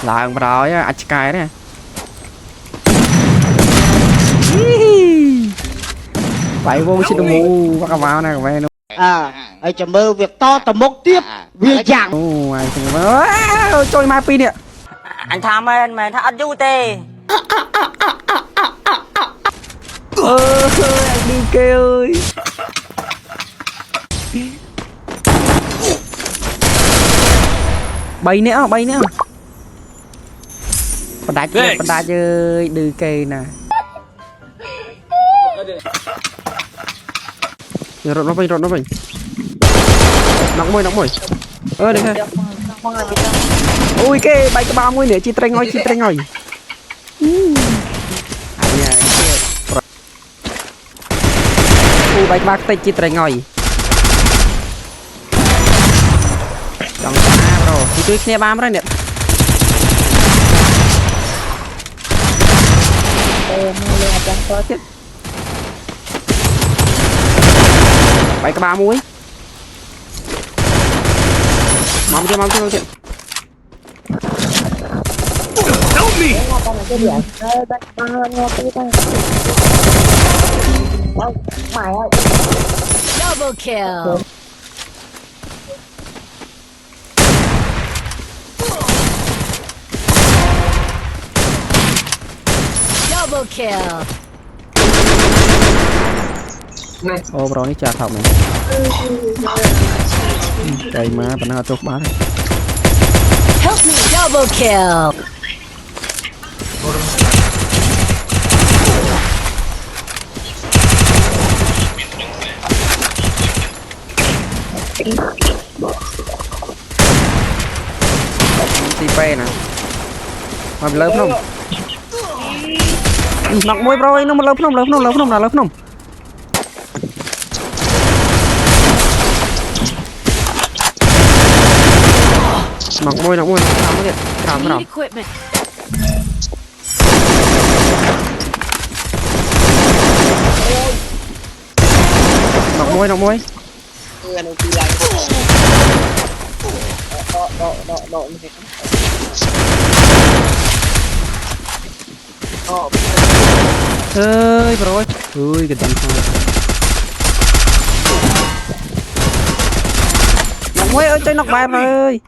làng rồi á cái này vậy vô xin mù bắt vào này về nó ấy chả mơ việc to tầm mốc tiếp việc chẳng trôi mai pin nè anh tham ơn mà thắt du tê anh đi kêu ơi bay nữa bật đá chơi đưa cây nè rồi nó bay nóng mồi đây ha ui cái bay cái 30 nữa chi treng ngồi bay cái 3 tay chi treng ngồi chẳng bro itu kia 3 rồi nè bay cái 3 muối mong chưa Double kill. Double kill. ô bro này chả thòng này đây má bạn nào chụp bá này Help me. Double kill. TP nè mà lớn không nọc môi bro nó một lớn không nọc môi làm cái gì làm Need equipment. nọc môi ơi bro ơi cái tầm nọc môi ơi chơi nọc bài ơi